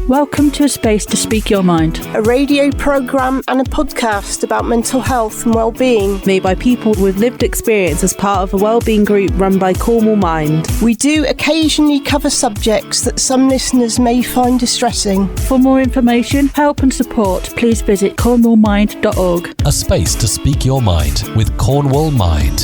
Welcome to A Space to Speak Your Mind, a radio programme and a podcast about mental health and wellbeing, made by people with lived experience as part of a wellbeing group run by Cornwall Mind. We do occasionally cover subjects that some listeners may find distressing. For more information, help and support, please visit cornwallmind.org. A Space to Speak Your Mind with Cornwall Mind.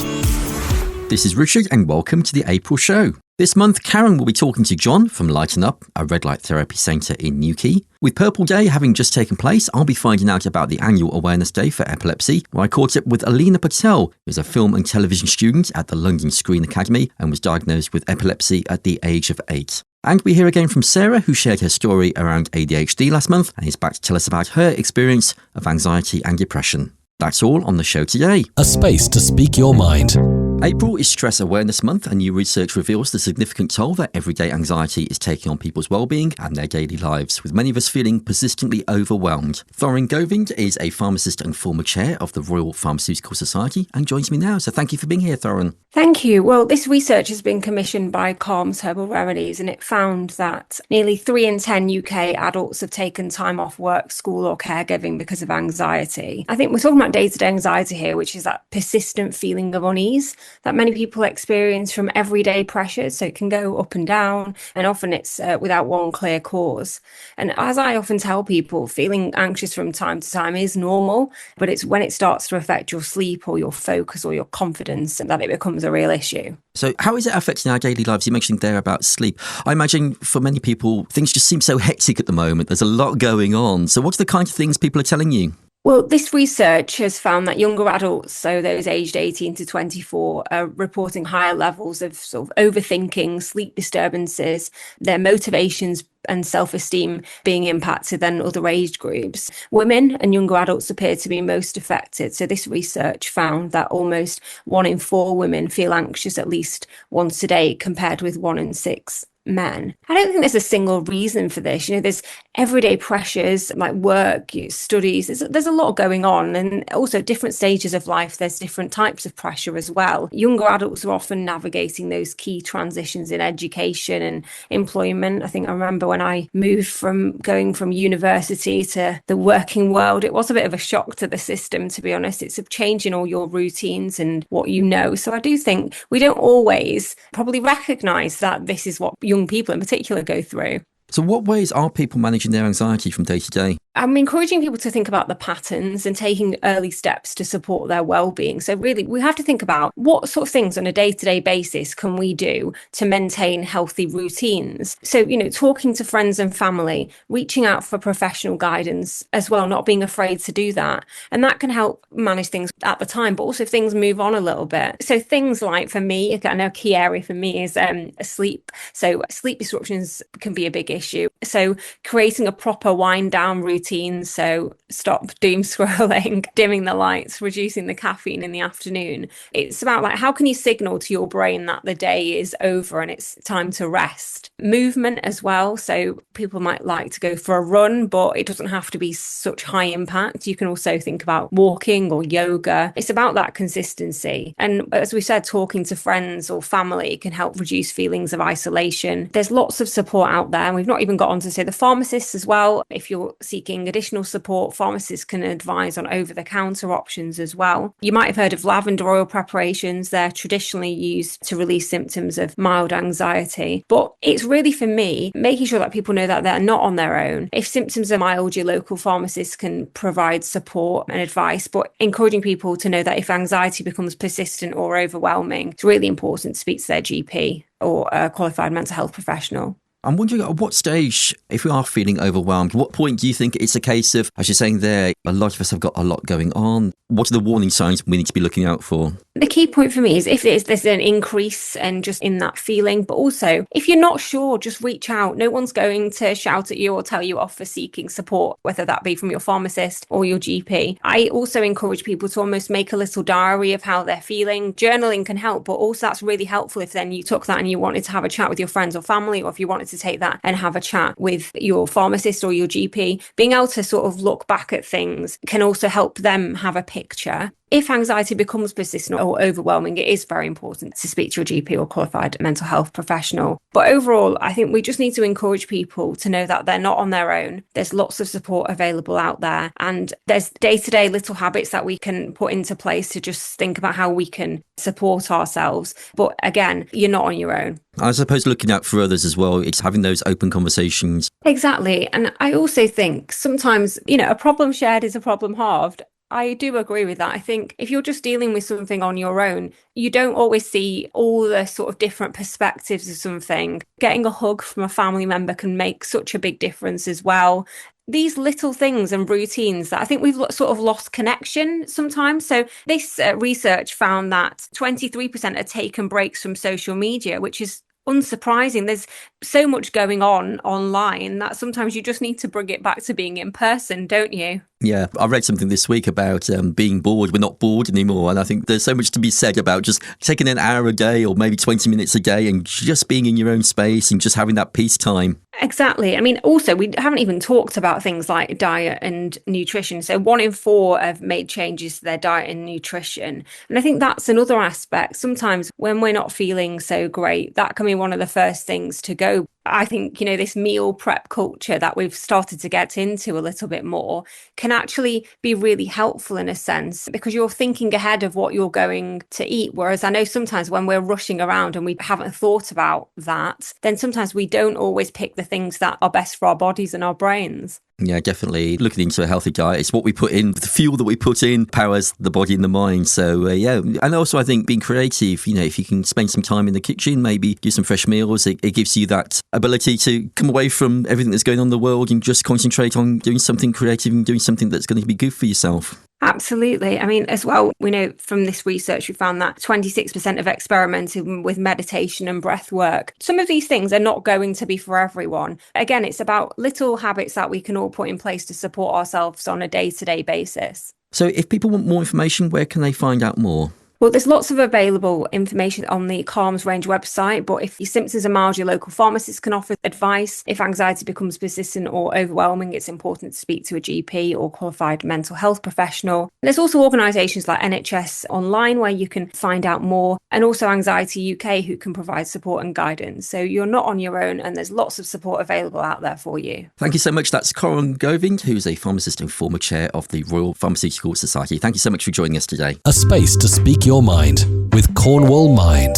This is Richard and welcome to the April show. This month, Karen will be talking to John from Lighten, a red light therapy centre in Newquay. With Purple Day having just taken place, I'll be finding out about the annual Awareness Day for Epilepsy, where I caught up with Elina Patel, who's a film and television student at the London Screen Academy and was diagnosed with epilepsy at the age of 8. And we hear again from Sarah, who shared her story around ADHD last month and is back to tell us about her experience of anxiety and depression. That's all on the show today. A Space to Speak Your Mind. April is Stress Awareness Month, and new research reveals the significant toll that everyday anxiety is taking on people's well-being and their daily lives, with many of us feeling persistently overwhelmed. Thorrun Govind is a pharmacist and former chair of the Royal Pharmaceutical Society and joins me now. So thank you for being here, Thorrun. Thank you. Well, this research has been commissioned by Calm's Herbal Remedies, and it found that nearly 3 in 10 UK adults have taken time off work, school or caregiving because of anxiety. I think we're talking about day-to-day anxiety here, which is that persistent feeling of unease that many people experience from everyday pressures. So it can go up and down, and often it's without one clear cause. And as I often tell people, feeling anxious from time to time is normal, but it's when it starts to affect your sleep or your focus or your confidence that it becomes a real issue. So how is it affecting our daily lives? You mentioned there about sleep. I imagine for many people, things just seem so hectic at the moment. There's a lot going on. So what's the kind of things people are telling you? Well, this research has found that younger adults, so those aged 18 to 24, are reporting higher levels of sort of overthinking, sleep disturbances, their motivations and self-esteem being impacted than other age groups. Women and younger adults appear to be most affected. So this research found that almost 1 in 4 women feel anxious at least once a day, compared with 1 in 6 men. I don't think there's a single reason for this. There's everyday pressures like work, studies. There's a lot going on, and also different stages of life. There's different types of pressure as well. Younger adults are often navigating those key transitions in education and employment. I think I remember when I moved from going from university to the working world, it was a bit of a shock to the system, to be honest. It's a change in all your routines and what you know. So I do think we don't always probably recognise that this is what young people in particular go through. So what ways are people managing their anxiety from day to day? I'm encouraging people to think about the patterns and taking early steps to support their well-being. So really, we have to think about what sort of things on a day-to-day basis can we do to maintain healthy routines. So, talking to friends and family, reaching out for professional guidance as well, not being afraid to do that. And that can help manage things at the time, but also if things move on a little bit. So things like, for me, I know a key area for me is sleep. So sleep disruptions can be a big issue. So creating a proper wind down routine. So stop doom scrolling, dimming the lights, reducing the caffeine in the afternoon. It's about how can you signal to your brain that the day is over and it's time to rest. Movement as well. So people might like to go for a run, but it doesn't have to be such high impact. You can also think about walking or yoga. It's about that consistency. And as we said, talking to friends or family can help reduce feelings of isolation. There's lots of support out there. And we've not even got on to say the pharmacist as well. If you're seeking additional support, pharmacists can advise on over-the-counter options as well. You might have heard of lavender oil preparations. They're traditionally used to relieve symptoms of mild anxiety. But it's really, for me, making sure that people know that they're not on their own. If symptoms are mild, your local pharmacist can provide support and advice, but encouraging people to know that if anxiety becomes persistent or overwhelming, it's really important to speak to their GP or a qualified mental health professional. I'm wondering at what stage, if we are feeling overwhelmed, what point do you think it's a case of, as you're saying there, a lot of us have got a lot going on? What are the warning signs we need to be looking out for? The key point for me is if there's an increase and just in that feeling, but also if you're not sure, just reach out. No one's going to shout at you or tell you off for seeking support, whether that be from your pharmacist or your GP. I also encourage people to almost make a little diary of how they're feeling. Journaling can help, but also that's really helpful if then you took that and you wanted to have a chat with your friends or family, or if you wanted to take that and have a chat with your pharmacist or your GP. Being able to sort of look back at things can also help them have a picture. if anxiety becomes persistent or overwhelming, it is very important to speak to a GP or qualified mental health professional. But overall, I think we just need to encourage people to know that they're not on their own. There's lots of support available out there, and there's day-to-day little habits that we can put into place to just think about how we can support ourselves. But again, you're not on your own. I suppose looking out for others as well, it's having those open conversations. Exactly. And I also think sometimes, a problem shared is a problem halved. I do agree with that. I think if you're just dealing with something on your own, you don't always see all the sort of different perspectives of something. Getting a hug from a family member can make such a big difference as well. These little things and routines that I think we've sort of lost connection sometimes. So this research found that 23% are taken breaks from social media, which is unsurprising. There's so much going on online that sometimes you just need to bring it back to being in person, don't you? Yeah, I read something this week about being bored. We're not bored anymore. And I think there's so much to be said about just taking an hour a day or maybe 20 minutes a day and just being in your own space and just having that peace time. Exactly. I mean, also, we haven't even talked about things like diet and nutrition. So 1 in 4 have made changes to their diet and nutrition. And I think that's another aspect. Sometimes when we're not feeling so great, that can be one of the first things to go. I think, this meal prep culture that we've started to get into a little bit more can actually be really helpful in a sense, because you're thinking ahead of what you're going to eat. Whereas I know sometimes when we're rushing around and we haven't thought about that, then sometimes we don't always pick the things that are best for our bodies and our brains. Yeah, definitely. Looking into a healthy diet, it's what we put in, the fuel that we put in powers the body and the mind. So, yeah. And also, I think being creative, if you can spend some time in the kitchen, maybe do some fresh meals, it gives you that ability to come away from everything that's going on in the world and just concentrate on doing something creative and doing something that's going to be good for yourself. Absolutely. I mean, as well, we know from this research, we found that 26% have experimented with meditation and breath work. Some of these things are not going to be for everyone. Again, it's about little habits that we can all put in place to support ourselves on a day-to-day basis. So if people want more information, where can they find out more? Well, there's lots of available information on the Calms Range website, but if your symptoms are mild, your local pharmacist can offer advice. If anxiety becomes persistent or overwhelming, it's important to speak to a GP or qualified mental health professional. And there's also organisations like NHS Online where you can find out more, and also Anxiety UK who can provide support and guidance. So you're not on your own, and there's lots of support available out there for you. Thank you so much. That's Thorrun Govind, who's a pharmacist and former chair of the Royal Pharmaceutical Society. Thank you so much for joining us today. A space to speak your mind with Cornwall Mind.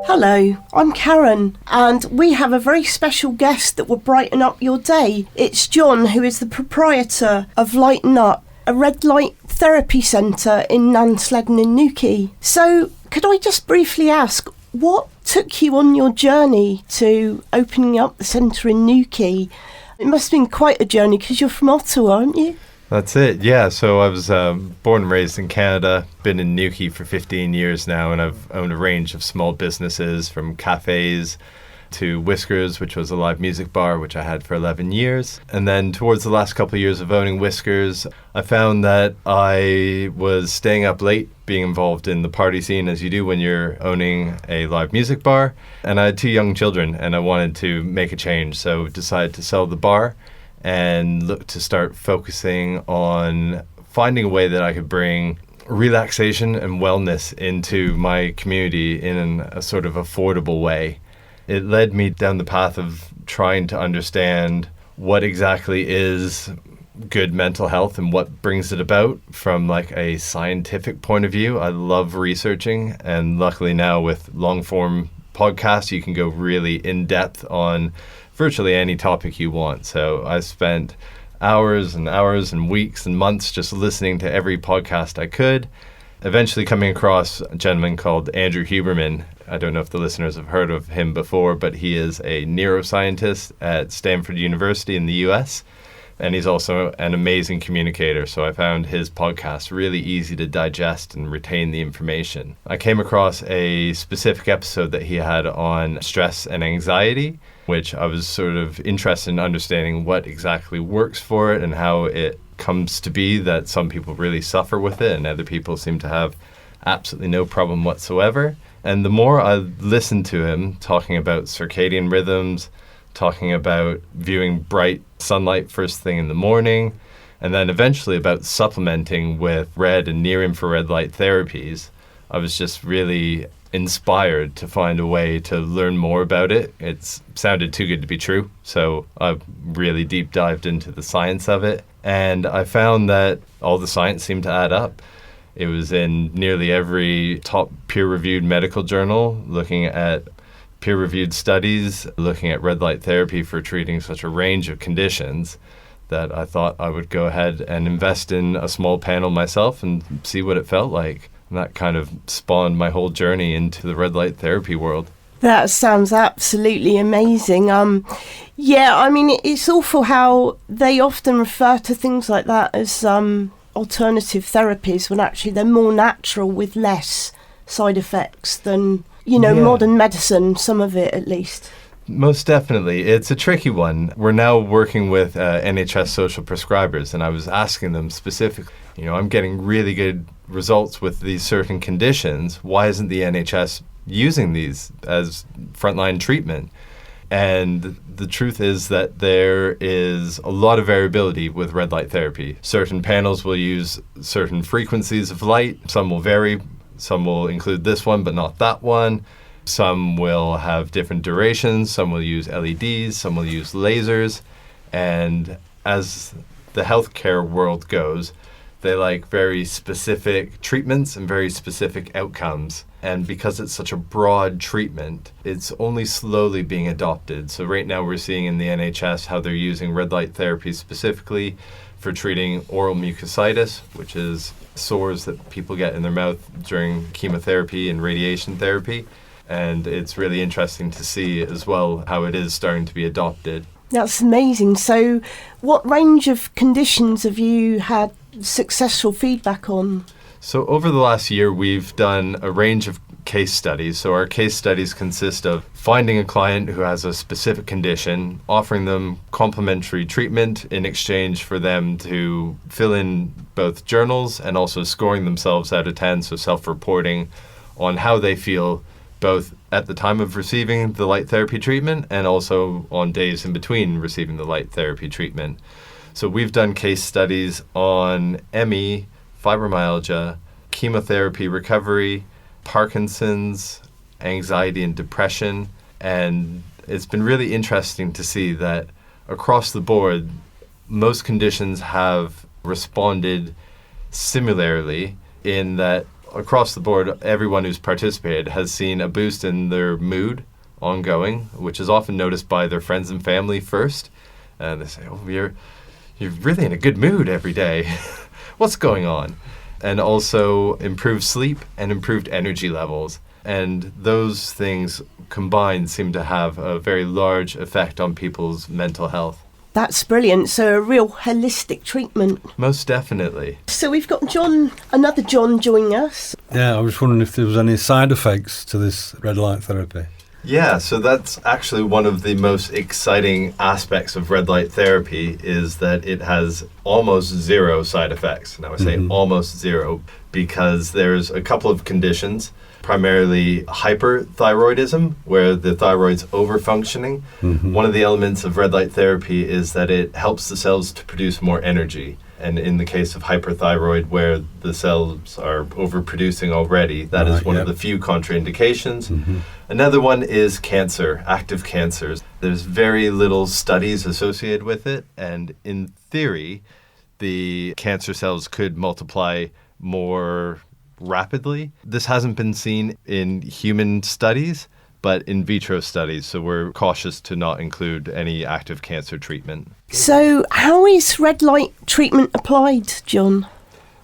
Hello, I'm Karen, and we have a very special guest that will brighten up your day. It's John, who is the proprietor of Lighten, a red light therapy centre in Nansledden in Newquay. So, could I just briefly ask, what took you on your journey to opening up the centre in Newquay? It must have been quite a journey because you're from Ottawa, aren't you? That's it, yeah. So I was born and raised in Canada, been in Newquay for 15 years now, and I've owned a range of small businesses from cafes to Whiskers, which was a live music bar, which I had for 11 years. And then towards the last couple of years of owning Whiskers, I found that I was staying up late, being involved in the party scene, as you do when you're owning a live music bar. And I had 2 young children, and I wanted to make a change, so decided to sell the bar and look to start focusing on finding a way that I could bring relaxation and wellness into my community in a sort of affordable way. It led me down the path of trying to understand what exactly is good mental health and what brings it about from like a scientific point of view. I love researching, and luckily now with long form podcasts, you can go really in depth on virtually any topic you want. So I spent hours and hours and weeks and months just listening to every podcast I could, eventually coming across a gentleman called Andrew Huberman. I don't know if the listeners have heard of him before, but he is a neuroscientist at Stanford University in the US, and he's also an amazing communicator. So I found his podcast really easy to digest and retain the information. I came across a specific episode that he had on stress and anxiety, which I was sort of interested in understanding what exactly works for it and how it comes to be that some people really suffer with it and other people seem to have absolutely no problem whatsoever. And the more I listened to him talking about circadian rhythms, talking about viewing bright sunlight first thing in the morning, And then eventually about supplementing with red and near infrared light therapies, I was just really inspired to find a way to learn more about it. It sounded too good to be true, so I really deep dived into the science of it, and I found that all the science seemed to add up. It was in nearly every top peer-reviewed medical journal, looking at peer-reviewed studies, looking at red light therapy for treating such a range of conditions, that I thought I would go ahead and invest in a small panel myself and see what it felt like. And that kind of spawned my whole journey into the red light therapy world. That sounds absolutely amazing. It's awful how they often refer to things like that as alternative therapies when actually they're more natural with less side effects than, modern medicine, some of it at least. Most definitely. It's a tricky one. We're now working with NHS social prescribers, and I was asking them specifically, I'm getting really good results with these certain conditions. Why isn't the NHS using these as frontline treatment? And the truth is that there is a lot of variability with red light therapy. Certain panels will use certain frequencies of light. Some will vary. Some will include this one, but not that one. Some will have different durations. Some will use LEDs. Some will use lasers. And as the healthcare world goes, they like very specific treatments and very specific outcomes. And because it's such a broad treatment, it's only slowly being adopted. So right now we're seeing in the NHS how they're using red light therapy specifically for treating oral mucositis, which is sores that people get in their mouth during chemotherapy and radiation therapy. And it's really interesting to see as well how it is starting to be adopted. That's amazing. So what range of conditions have you had successful feedback on? So over the last year, we've done a range of case studies. So our case studies consist of finding a client who has a specific condition, offering them complementary treatment in exchange for them to fill in both journals and also scoring themselves out of 10, so self-reporting on how they feel both at the time of receiving the light therapy treatment and also on days in between receiving the light therapy treatment. So we've done case studies on ME, fibromyalgia, chemotherapy recovery, Parkinson's, anxiety and depression. And it's been really interesting to see that across the board, most conditions have responded similarly in that across the board, everyone who's participated has seen a boost in their mood ongoing, which is often noticed by their friends and family first. And they say, you're really in a good mood every day. What's going on? And also improved sleep and improved energy levels. And those things combined seem to have a very large effect on people's mental health. That's brilliant. So a real holistic treatment. Most definitely. So we've got another John joining us. Yeah, I was wondering if there was any side effects to this red light therapy. Yeah, so that's actually one of the most exciting aspects of red light therapy is that it has almost zero side effects. Now I say almost zero because there's a couple of conditions, primarily hyperthyroidism, where the thyroid's overfunctioning. One of the elements of red light therapy is that it helps the cells to produce more energy. And in the case of hyperthyroid, where the cells are overproducing already, that is one of the few contraindications. Another one is cancer, active cancers. There's very little studies associated with it, and in theory, the cancer cells could multiply more rapidly. This hasn't been seen in human studies, but in vitro studies, so we're cautious to not include any active cancer treatment. So how is red light treatment applied, John?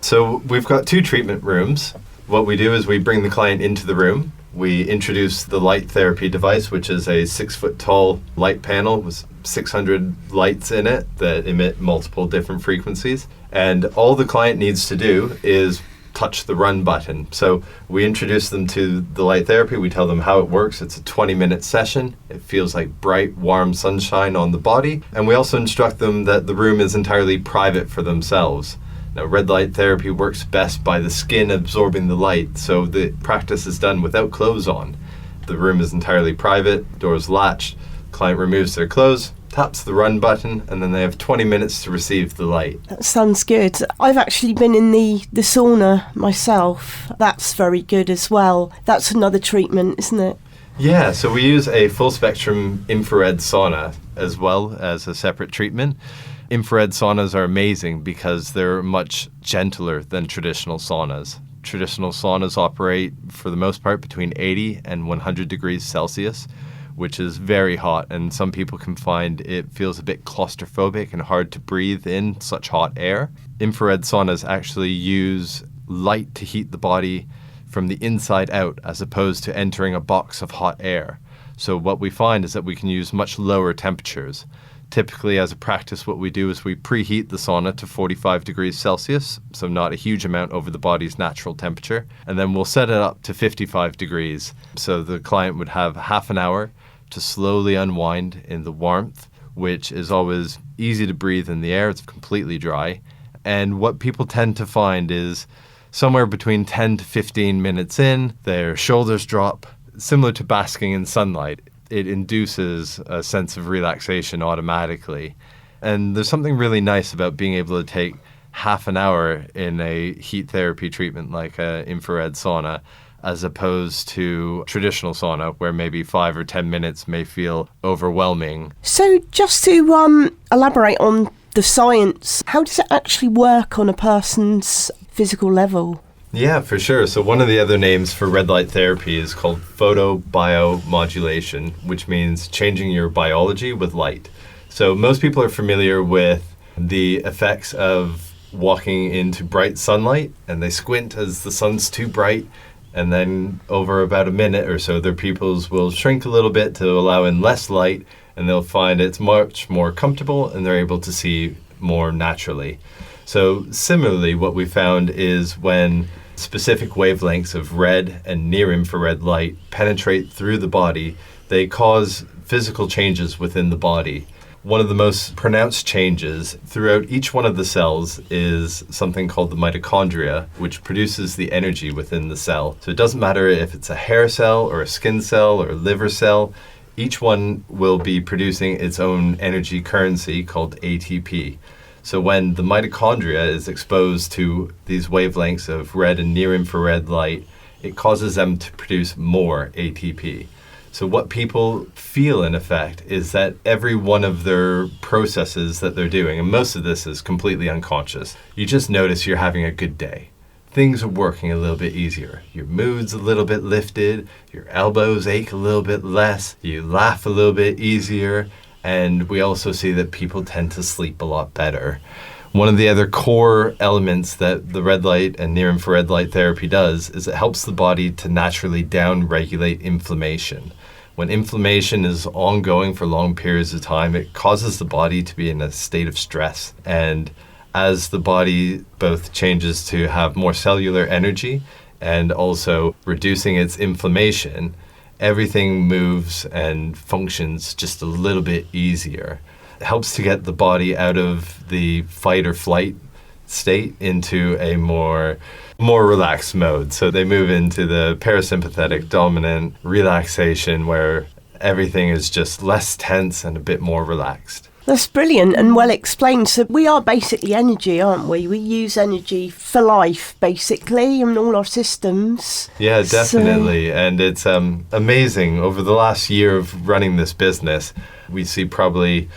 So we've got 2 treatment rooms. What we do is we bring the client into the room. We introduce the light therapy device, which is a 6-foot tall light panel with 600 lights in it that emit multiple different frequencies. And all the client needs to do is touch the run button. So we introduce them to the light therapy. We tell them how it works. It's a 20-minute session. It feels like bright, warm sunshine on the body. And we also instruct them that the room is entirely private for themselves. Now, red light therapy works best by the skin absorbing the light, so the practice is done without clothes on. The room is entirely private, doors latched, client removes their clothes, taps the run button, and then they have 20 minutes to receive the light. That sounds good. I've actually been in the sauna myself. That's very good as well. That's another treatment, isn't it? Yeah, so we use a full spectrum infrared sauna as well as a separate treatment. Infrared saunas are amazing because they're much gentler than traditional saunas. Traditional saunas operate for the most part between 80 and 100 degrees Celsius, which is very hot, and some people can find it feels a bit claustrophobic and hard to breathe in such hot air. Infrared saunas actually use light to heat the body from the inside out as opposed to entering a box of hot air. So what we find is that we can use much lower temperatures. Typically, as a practice, what we do is we preheat the sauna to 45 degrees Celsius, so not a huge amount over the body's natural temperature, and then we'll set it up to 55 degrees. So the client would have half an hour to slowly unwind in the warmth, which is always easy to breathe in the air. It's completely dry. And what people tend to find is somewhere between 10 to 15 minutes in, their shoulders drop, similar to basking in sunlight. It induces a sense of relaxation automatically. And there's something really nice about being able to take half an hour in a heat therapy treatment like an infrared sauna, as opposed to traditional sauna where maybe 5 or 10 minutes may feel overwhelming. So just to elaborate on the science, how does it actually work on a person's physical level? Yeah, for sure. So one of the other names for red light therapy is called photobiomodulation, which means changing your biology with light. So most people are familiar with the effects of walking into bright sunlight, and they squint as the sun's too bright, and then over about a minute or so, their pupils will shrink a little bit to allow in less light, and they'll find it's much more comfortable, and they're able to see more naturally. So similarly, what we found is when specific wavelengths of red and near-infrared light penetrate through the body, they cause physical changes within the body. One of the most pronounced changes throughout each one of the cells is something called the mitochondria, which produces the energy within the cell. So it doesn't matter if it's a hair cell or a skin cell or a liver cell, each one will be producing its own energy currency called ATP. So when the mitochondria is exposed to these wavelengths of red and near-infrared light, it causes them to produce more ATP. So what people feel, in effect, is that every one of their processes that they're doing, and most of this is completely unconscious, you just notice you're having a good day. Things are working a little bit easier. Your mood's a little bit lifted, your elbows ache a little bit less, you laugh a little bit easier, and we also see that people tend to sleep a lot better. One of the other core elements that the red light and near-infrared light therapy does is it helps the body to naturally down-regulate inflammation. When inflammation is ongoing for long periods of time, it causes the body to be in a state of stress. And as the body both changes to have more cellular energy and also reducing its inflammation, everything moves and functions just a little bit easier. It helps to get the body out of the fight or flight state into a more relaxed mode. So they move into the parasympathetic dominant relaxation where everything is just less tense and a bit more relaxed. That's brilliant and well explained. So we are basically energy, aren't we? We use energy for life, basically, in all our systems. Yeah, definitely. And it's amazing. Over the last year of running this business, we see probably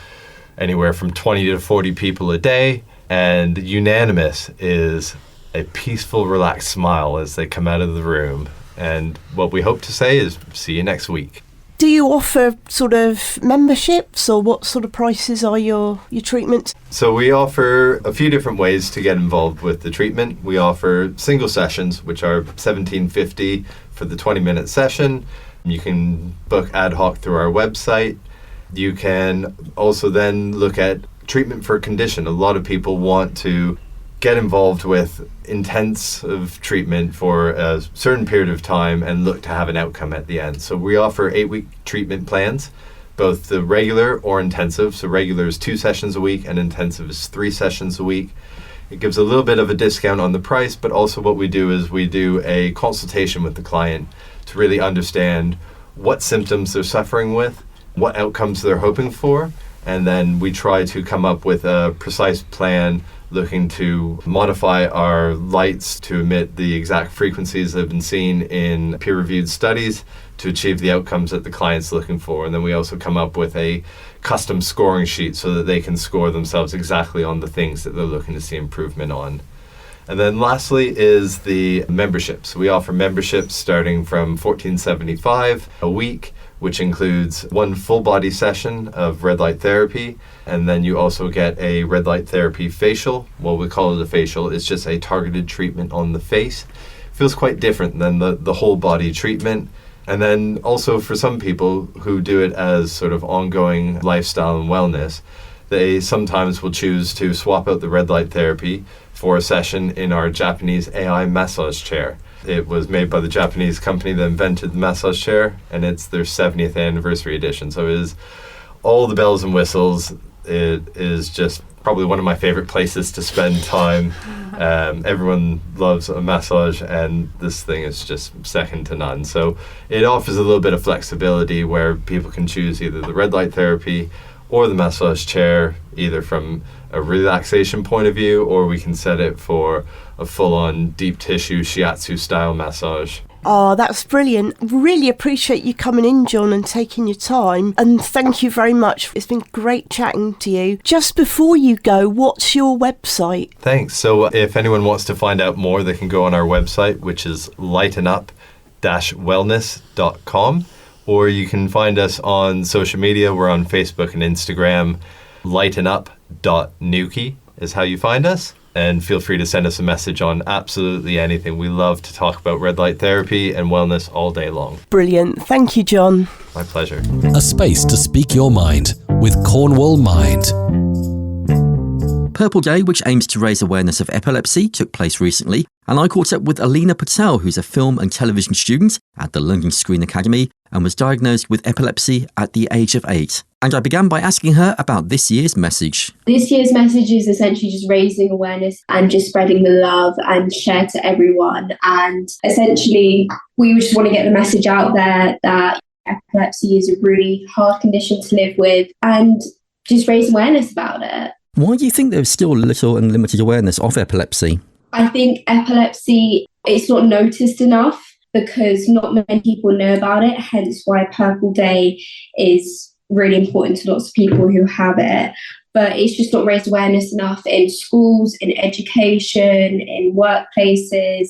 anywhere from 20 to 40 people a day. And unanimous is a peaceful, relaxed smile as they come out of the room. And what we hope to say is, see you next week. Do you offer sort of memberships, or what sort of prices are your treatments? So we offer a few different ways to get involved with the treatment. We offer single sessions, which are $17.50 for the 20-minute session. You can book ad hoc through our website. You can also then look at treatment for a condition. A lot of people want to get involved with intensive treatment for a certain period of time and look to have an outcome at the end. So we offer 8-week treatment plans, both the regular or intensive. So regular is 2 sessions a week and intensive is 3 sessions a week. It gives a little bit of a discount on the price, but also what we do is we do a consultation with the client to really understand what symptoms they're suffering with, what outcomes they're hoping for, And then we try to come up with a precise plan looking to modify our lights to emit the exact frequencies that have been seen in peer-reviewed studies to achieve the outcomes that the client's looking for. And then we also come up with a custom scoring sheet so that they can score themselves exactly on the things that they're looking to see improvement on. And then lastly is the memberships. We offer memberships starting from $14.75 a week, which includes one full body session of red light therapy. And then you also get a red light therapy facial. Well, we call it a facial. It's just a targeted treatment on the face. Feels quite different than the whole body treatment. And then also for some people who do it as sort of ongoing lifestyle and wellness, they sometimes will choose to swap out the red light therapy for a session in our Japanese AI massage chair. It was made by the Japanese company that invented the massage chair, and it's their 70th anniversary edition. So it is all the bells and whistles. It is just probably one of my favorite places to spend time. Everyone loves a massage, and this thing is just second to none. So it offers a little bit of flexibility where people can choose either the red light therapy or the massage chair, either from a relaxation point of view, or we can set it for a full-on deep tissue shiatsu style massage. Oh, that's brilliant. Really appreciate you coming in, John, and taking your time. And thank you very much. It's been great chatting to you. Just before you go, what's your website? Thanks. So if anyone wants to find out more, they can go on our website, which is lightenup-wellness.com. Or you can find us on social media. We're on Facebook and Instagram. lightenup.newquay is how you find us. And feel free to send us a message on absolutely anything. We love to talk about red light therapy and wellness all day long. Brilliant. Thank you, John. My pleasure. A space to speak your mind with Cornwall Mind. Purple Day, which aims to raise awareness of epilepsy, took place recently, and I caught up with Elina Patel, who's a film and television student at the London Screen Academy and was diagnosed with epilepsy at the age of 8. And I began by asking her about this year's message. This year's message is essentially just raising awareness and just spreading the love and share to everyone. And essentially, we just want to get the message out there that epilepsy is a really hard condition to live with and just raise awareness about it. Why do you think there's still little and limited awareness of epilepsy? I think epilepsy, it's not noticed enough because not many people know about it, hence why Purple Day is really important to lots of people who have it. But it's just not raised awareness enough in schools, in education, in workplaces,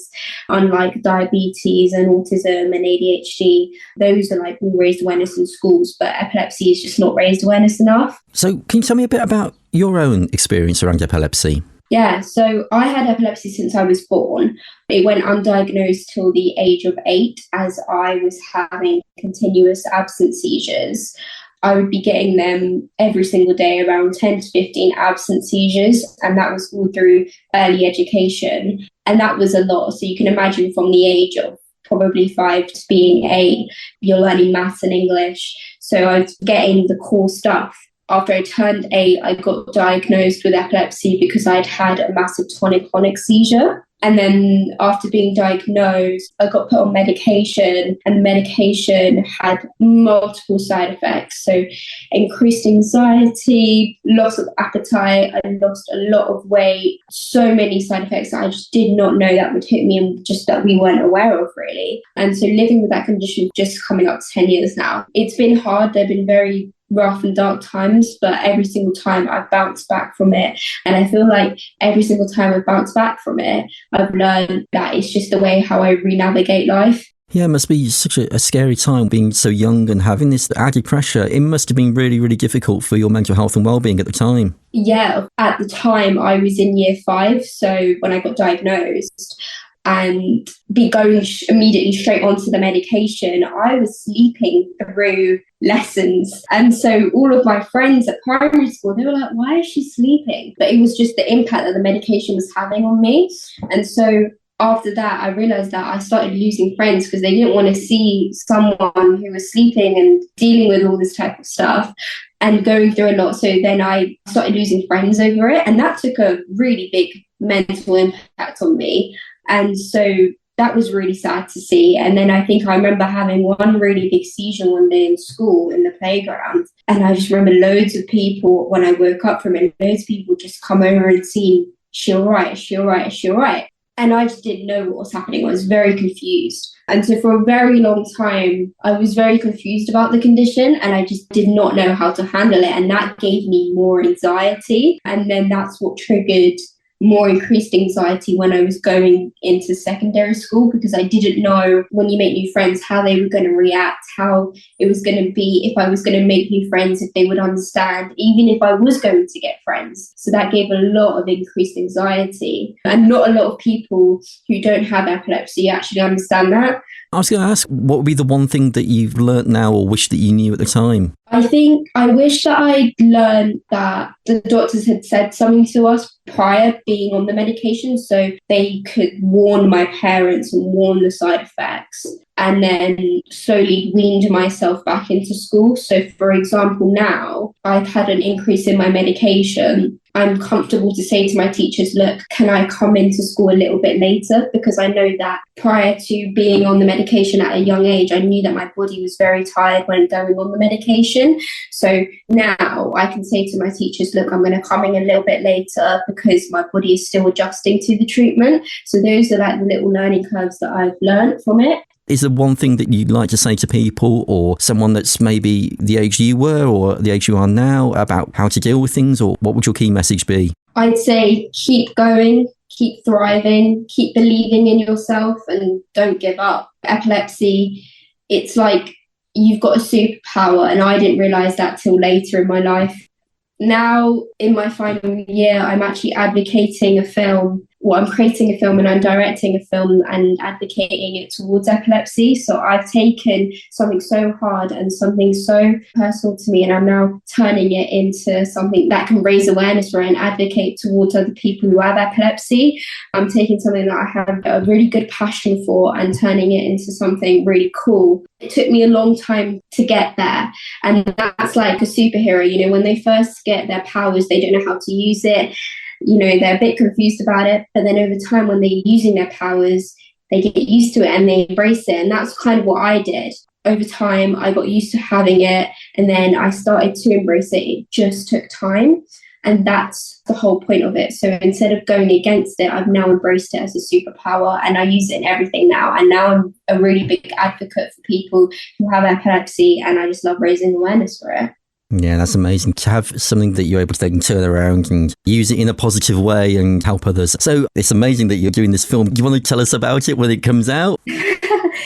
unlike diabetes and autism and ADHD. Those are like all raised awareness in schools, but epilepsy is just not raised awareness enough. So can you tell me a bit about your own experience around epilepsy? Yeah, so I had epilepsy since I was born. It went undiagnosed till the age of 8 as I was having continuous absent seizures. I would be getting them every single day, around 10 to 15 absent seizures, and that was all through early education. And that was a lot. So you can imagine from the age of probably 5 to being 8, you're learning maths and English. So I was getting the core stuff. After I turned 8, I got diagnosed with epilepsy because I'd had a massive tonic-clonic seizure. And then after being diagnosed, I got put on medication, and the medication had multiple side effects. So increased anxiety, loss of appetite, I lost a lot of weight, so many side effects that I just did not know that would hit me and just that we weren't aware of really. And so living with that condition just coming up to 10 years now, it's been hard. They've been very rough and dark times, but every single time I've bounced back from it. And I feel like every single time I've bounced back from it, I've learned that it's just the way how I re-navigate life. Yeah, it must be such a scary time being so young and having this added pressure. It must have been really, really difficult for your mental health and well-being at the time. Yeah, at the time I was in year 5, so when I got diagnosed, and be going immediately straight onto the medication, I was sleeping through lessons. And so all of my friends at primary school, they were like, why is she sleeping? But it was just the impact that the medication was having on me. And so after that, I realized that I started losing friends because they didn't want to see someone who was sleeping and dealing with all this type of stuff and going through a lot. So then I started losing friends over it. And that took a really big mental impact on me. And so that was really sad to see. And then I think I remember having one really big seizure one day in school in the playground. And I just remember loads of people, when I woke up from it, loads of people just come over and see, is she all right? Is she all right? Is she all right? And I just didn't know what was happening. I was very confused. And so for a very long time, I was very confused about the condition and I just did not know how to handle it. And that gave me more anxiety. And then that's what triggered more increased anxiety when I was going into secondary school, because I didn't know, when you make new friends, how they were going to react, how it was going to be, if I was going to make new friends, if they would understand, even if I was going to get friends. So that gave a lot of increased anxiety. And not a lot of people who don't have epilepsy actually understand that. I was going to ask, what would be the one thing that you've learnt now or wish that you knew at the time? I think I wish that I'd learned that the doctors had said something to us prior being on the medication, so they could warn my parents and warn the side effects, and then slowly weaned myself back into school. So for example, now I've had an increase in my medication. I'm comfortable to say to my teachers, look, can I come into school a little bit later? Because I know that prior to being on the medication at a young age, I knew that my body was very tired when going on the medication. So now I can say to my teachers, look, I'm going to come in a little bit later because my body is still adjusting to the treatment. So those are like the little learning curves that I've learned from it. Is there one thing that you'd like to say to people, or someone that's maybe the age you were or the age you are now, about how to deal with things, or what would your key message be? I'd say keep going, keep thriving, keep believing in yourself, and don't give up. Epilepsy, it's like you've got a superpower, and I didn't realise that till later in my life. Now, in my final year, I'm actually advocating a film. Well, I'm creating a film and I'm directing a film and advocating it towards epilepsy. So I've taken something so hard and something so personal to me, and I'm now turning it into something that can raise awareness for and advocate towards other people who have epilepsy. I'm taking something that I have a really good passion for and turning it into something really cool. It took me a long time to get there. And that's like a superhero. You know, when they first get their powers, they don't know how to use it. You know, they're a bit confused about it, but then over time when they're using their powers, they get used to it and they embrace it. And that's kind of what I did. Over time, I got used to having it, and then I started to embrace it. It just took time, and that's the whole point of it. So instead of going against it, I've now embraced it as a superpower, and I use it in everything now. And now I'm a really big advocate for people who have epilepsy, and I just love raising awareness for it. Yeah, that's amazing to have something that you're able to then turn around and use it in a positive way and help others. So it's amazing that you're doing this film. Do you want to tell us about it when it comes out?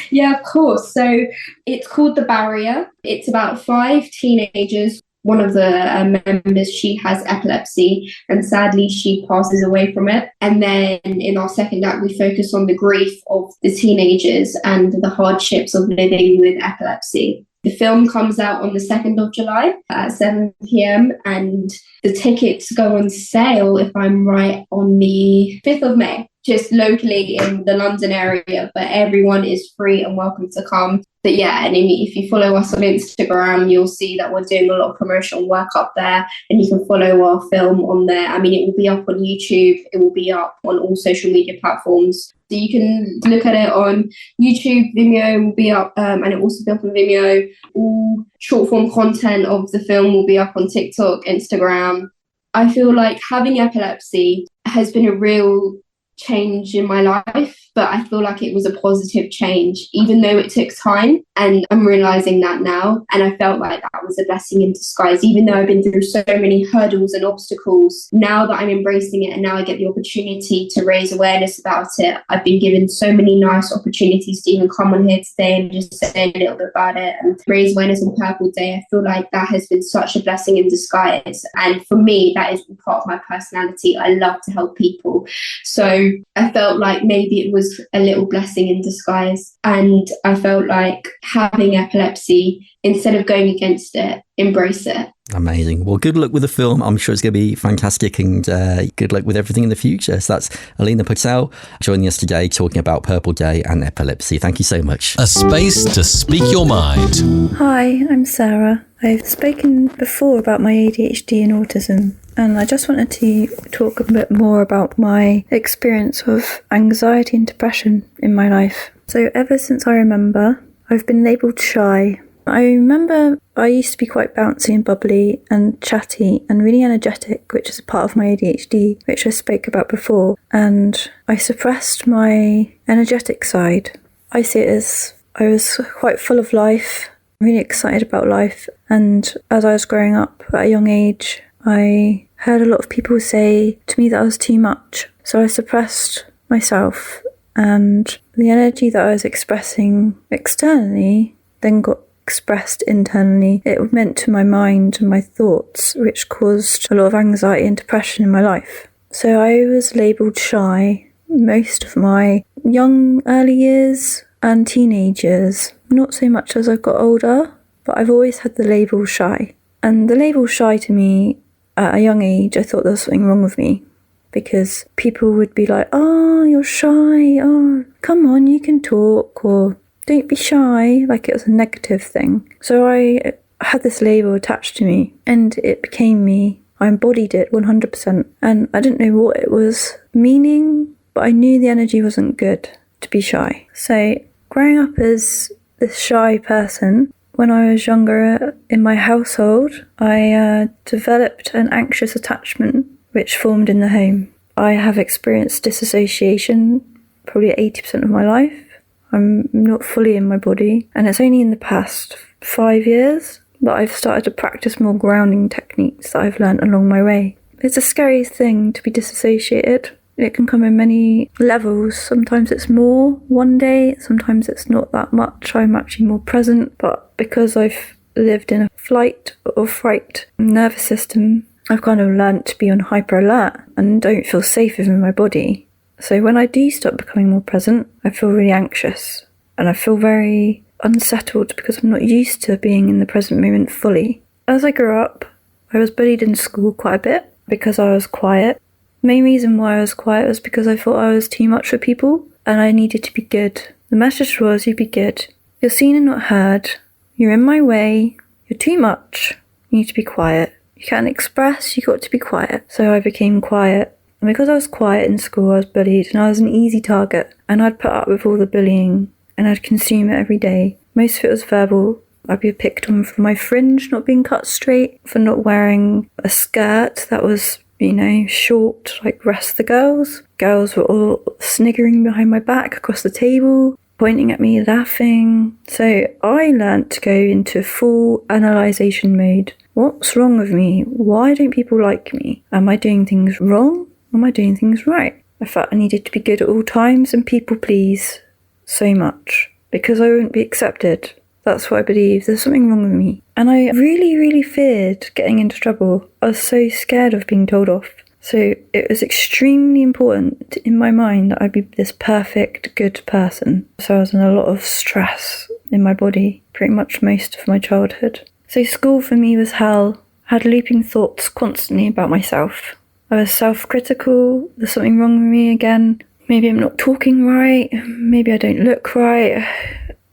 Yeah, of course. So it's called The Barrier. It's about 5 teenagers. One of the members, she has epilepsy, and sadly she passes away from it. And then in our second act, we focus on the grief of the teenagers and the hardships of living with epilepsy. The film comes out on the 2nd of July at 7 p.m. and the tickets go on sale, if I'm right, on the 5th of May, just locally in the London area, but everyone is free and welcome to come. But yeah, and if you follow us on Instagram, you'll see that we're doing a lot of promotional work up there, and you can follow our film on there. I mean, it will be up on YouTube, it will be up on all social media platforms. So you can look at it on YouTube, Vimeo will be up, and it will also be up on Vimeo. All short form content of the film will be up on TikTok, Instagram. I feel like having epilepsy has been a real change in my life, but I feel like it was a positive change, even though it took time. And I'm realizing that now. And I felt like that was a blessing in disguise, even though I've been through so many hurdles and obstacles. Now that I'm embracing it and now I get the opportunity to raise awareness about it, I've been given so many nice opportunities to even come on here today and just say a little bit about it and raise awareness on Purple Day. I feel like that has been such a blessing in disguise. And for me, that is part of my personality. I love to help people. So I felt like maybe it was a little blessing in disguise. And I felt like having epilepsy, instead of going against it, embrace it. Amazing. Well, good luck with the film. I'm sure it's going to be fantastic, and good luck with everything in the future. So that's Elina Patel joining us today talking about Purple Day and epilepsy. Thank you so much. A space to speak your mind. Hi, I'm Sarah. I've spoken before about my ADHD and autism, and I just wanted to talk a bit more about my experience of anxiety and depression in my life. So ever since I remember, I've been labelled shy. I remember I used to be quite bouncy and bubbly and chatty and really energetic, which is a part of my ADHD, which I spoke about before. And I suppressed my energetic side. I see it as I was quite full of life, really excited about life. And as I was growing up at a young age, I heard a lot of people say to me that I was too much. So I suppressed myself, and the energy that I was expressing externally then got expressed internally. It meant to my mind and my thoughts, which caused a lot of anxiety and depression in my life. So I was labelled shy most of my young early years and teenage years. Not so much as I've got older, but I've always had the label shy. And the label shy to me at a young age, I thought there was something wrong with me, because people would be like, oh, you're shy, oh, come on, you can talk, or don't be shy, like it was a negative thing. So I had this label attached to me, and it became me. I embodied it 100%, and I didn't know what it was meaning, but I knew the energy wasn't good to be shy. So growing up as this shy person, when I was younger in my household, I developed an anxious attachment which formed in the home. I have experienced disassociation probably 80% of my life. I'm not fully in my body, and it's only in the past 5 years that I've started to practice more grounding techniques that I've learned along my way. It's a scary thing to be disassociated. It can come in many levels. Sometimes it's more one day, sometimes it's not that much. I'm actually more present, but because I've lived in a flight or fright nervous system, I've kind of learnt to be on hyper alert and don't feel safe within my body. So when I do start becoming more present, I feel really anxious and I feel very unsettled because I'm not used to being in the present moment fully. As I grew up, I was bullied in school quite a bit because I was quiet. The main reason why I was quiet was because I thought I was too much for people and I needed to be good. The message was, you be good. You're seen and not heard. You're in my way. You're too much. You need to be quiet. You can't express, you got to be quiet. So I became quiet. And because I was quiet in school, I was bullied and I was an easy target. And I'd put up with all the bullying and I'd consume it every day. Most of it was verbal. I'd be picked on for my fringe not being cut straight, for not wearing a skirt that was, short like the rest of the girls. Girls were all sniggering behind my back across the table, pointing at me, laughing. So I learnt to go into full analysation mode. What's wrong with me? Why don't people like me? Am I doing things wrong? Am I doing things right? I felt I needed to be good at all times and people please so much because I wouldn't be accepted. That's what I believe. There's something wrong with me. And I really, really feared getting into trouble. I was so scared of being told off. So it was extremely important in my mind that I'd be this perfect, good person. So I was in a lot of stress in my body pretty much most of my childhood. So school for me was hell. I had looping thoughts constantly about myself. I was self-critical. There's something wrong with me again. Maybe I'm not talking right. Maybe I don't look right.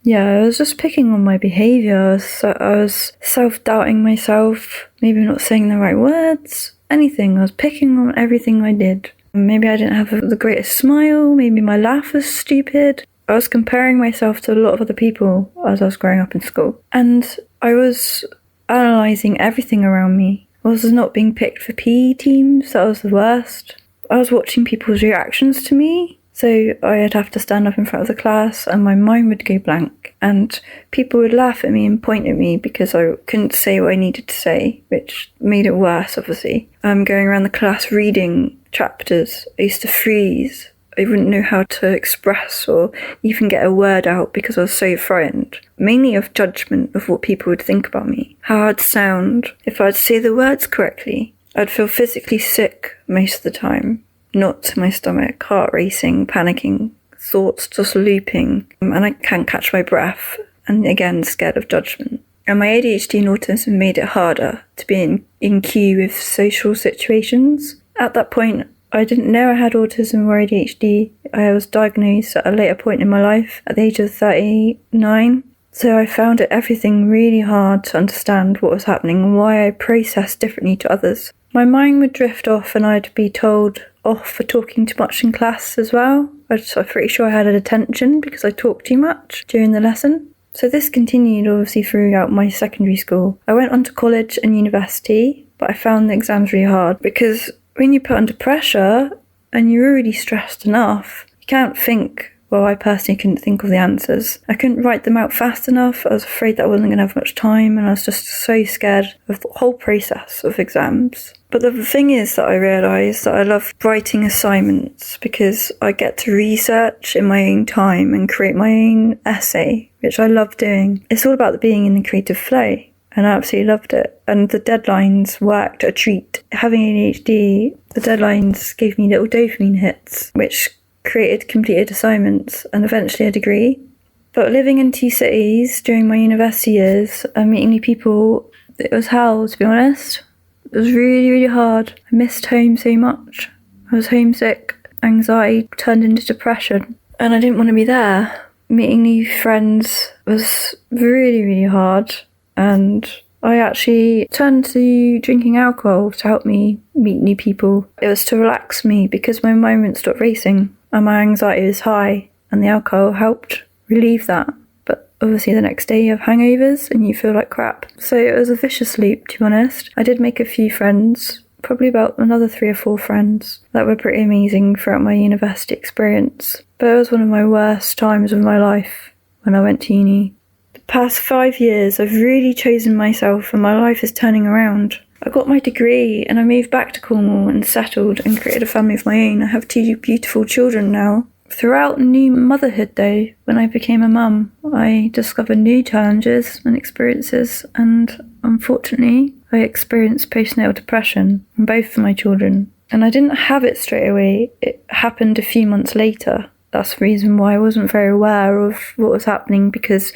Yeah, I was just picking on my behaviour. I was self-doubting myself. Maybe not saying the right words. Anything. I was picking on everything I did. Maybe I didn't have the greatest smile. Maybe my laugh was stupid. I was comparing myself to a lot of other people as I was growing up in school. And I was analysing everything around me. I was not being picked for PE teams. That was the worst. I was watching people's reactions to me. So I'd have to stand up in front of the class and my mind would go blank. And people would laugh at me and point at me because I couldn't say what I needed to say, which made it worse, obviously. Going around the class reading chapters. I used to freeze. I wouldn't know how to express or even get a word out because I was so frightened. Mainly of judgment of what people would think about me. How I'd sound. If I'd say the words correctly. I'd feel physically sick most of the time. Knots in my stomach, heart racing, panicking, thoughts just looping. And I can't catch my breath. And again, scared of judgment. And my ADHD and autism made it harder to be in queue with social situations. At that point, I didn't know I had autism or ADHD. I was diagnosed at a later point in my life, at the age of 39. So I found everything really hard to understand what was happening and why I processed differently to others. My mind would drift off and I'd be told off for talking too much in class as well. I'm pretty sure I had a detention because I talked too much during the lesson. So this continued obviously throughout my secondary school. I went on to college and university, but I found the exams really hard because when you put under pressure and you're already stressed enough, you can't think. Well, I personally couldn't think of the answers. I couldn't write them out fast enough. I was afraid that I wasn't going to have much time, and I was just so scared of the whole process of exams. But the thing is that I realised that I love writing assignments because I get to research in my own time and create my own essay, which I love doing. It's all about being in the creative flow, and I absolutely loved it. And the deadlines worked a treat. Having ADHD, the deadlines gave me little dopamine hits, which created completed assignments and eventually a degree. But living in 2 cities during my university years and meeting new people, it was hell, to be honest. It was really, really hard. I missed home so much. I was homesick. Anxiety turned into depression and I didn't want to be there. Meeting new friends was really, really hard, and I actually turned to drinking alcohol to help me meet new people. It was to relax me because my mind wouldn't stop racing and my anxiety was high, and the alcohol helped relieve that. But obviously the next day you have hangovers and you feel like crap. So it was a vicious loop, to be honest. I did make a few friends, probably about another 3 or 4 friends that were pretty amazing throughout my university experience. But it was one of my worst times of my life when I went to uni. The past 5 years I've really chosen myself and my life is turning around. I got my degree and I moved back to Cornwall and settled and created a family of my own. I have 2 beautiful children now. Throughout new motherhood though, when I became a mum, I discovered new challenges and experiences, and unfortunately I experienced postnatal depression in both of my children. And I didn't have it straight away, it happened a few months later. That's the reason why I wasn't very aware of what was happening, because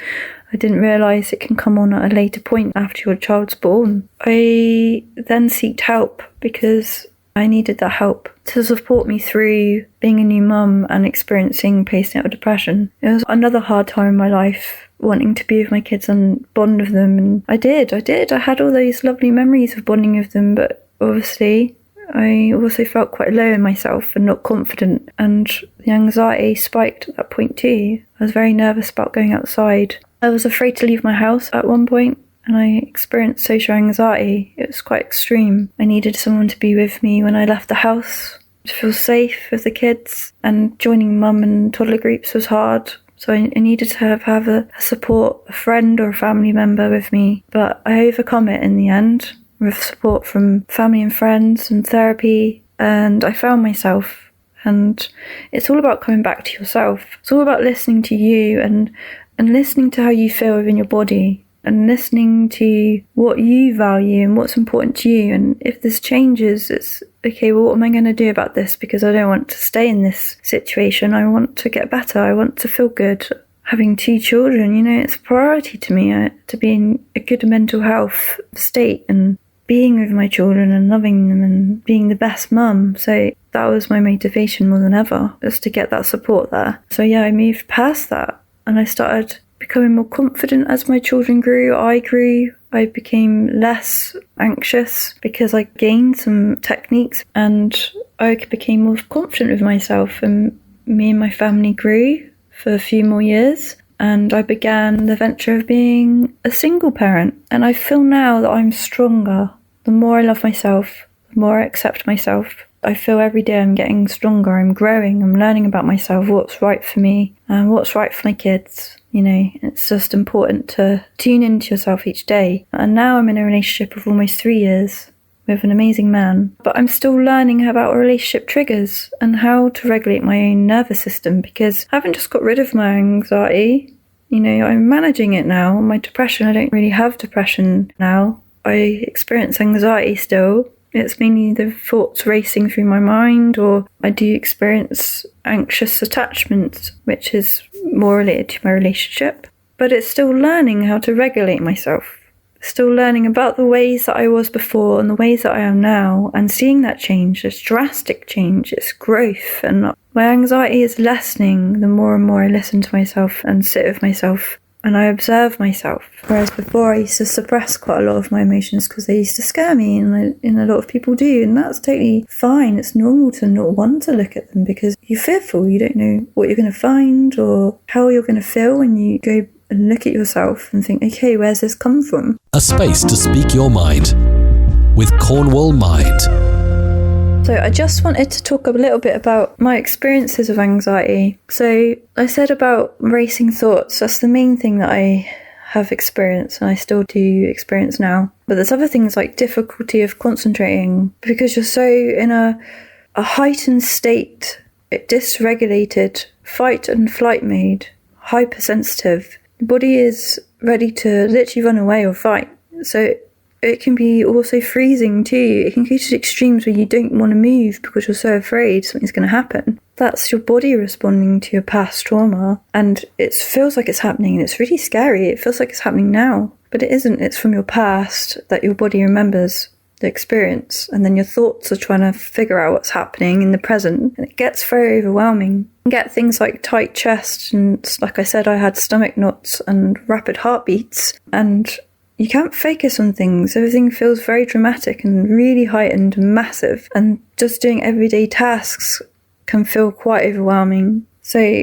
I didn't realise it can come on at a later point after your child's born. I then sought help because I needed that help to support me through being a new mum and experiencing postnatal depression. It was another hard time in my life, wanting to be with my kids and bond with them. And I did. I had all those lovely memories of bonding with them, but obviously I also felt quite low in myself and not confident. And the anxiety spiked at that point too. I was very nervous about going outside. I was afraid to leave my house at one point, and I experienced social anxiety. It was quite extreme. I needed someone to be with me when I left the house, to feel safe with the kids, and joining mum and toddler groups was hard. So I needed to have a support, a friend or a family member with me. But I overcome it in the end with support from family and friends and therapy, and I found myself. And it's all about coming back to yourself. It's all about listening to you and listening to how you feel within your body, and listening to what you value and what's important to you. And if this changes, it's okay, well, what am I going to do about this? Because I don't want to stay in this situation. I want to get better. I want to feel good. Having 2 children, it's a priority to me to be in a good mental health state and being with my children and loving them and being the best mum. So that was my motivation more than ever, just to get that support there. So yeah, I moved past that. And I started becoming more confident as my children grew. I became less anxious because I gained some techniques, and I became more confident with myself. And me and my family grew for a few more years. And I began the venture of being a single parent. And I feel now that I'm stronger. The more I love myself, the more I accept myself. I feel every day I'm getting stronger, I'm growing, I'm learning about myself, what's right for me and what's right for my kids. It's just important to tune into yourself each day. And now I'm in a relationship of almost 3 years with an amazing man. But I'm still learning about relationship triggers and how to regulate my own nervous system, because I haven't just got rid of my anxiety. I'm managing it now. My depression, I don't really have depression now. I experience anxiety still. It's mainly the thoughts racing through my mind, or I do experience anxious attachment, which is more related to my relationship. But it's still learning how to regulate myself. still learning about the ways that I was before and the ways that I am now, and seeing that change, this drastic change, it's growth. And my anxiety is lessening the more and more I listen to myself and sit with myself and I observe myself. Whereas before I used to suppress quite a lot of my emotions because they used to scare me, and a lot of people do, and that's totally fine. It's normal to not want to look at them because you're fearful. You don't know what you're going to find or how you're going to feel when you go and look at yourself and think, okay, where's this come from? A space to speak your mind with Cornwall Mind. So I just wanted to talk a little bit about my experiences of anxiety. So I said about racing thoughts. That's the main thing that I have experienced and I still do experience now. But there's other things like difficulty of concentrating because you're so in a heightened state, dysregulated, fight and flight mode, hypersensitive. The body is ready to literally run away or fight. So it can be also freezing too. It can go to extremes where you don't want to move because you're so afraid something's going to happen. That's your body responding to your past trauma, and it feels like it's happening, and it's really scary. It feels like it's happening now, but it isn't. It's from your past that your body remembers the experience, and then your thoughts are trying to figure out what's happening in the present, and it gets very overwhelming. You get things like tight chest, and like I said, I had stomach knots and rapid heartbeats, and you can't focus on things. Everything feels very dramatic and really heightened and massive, and just doing everyday tasks can feel quite overwhelming. So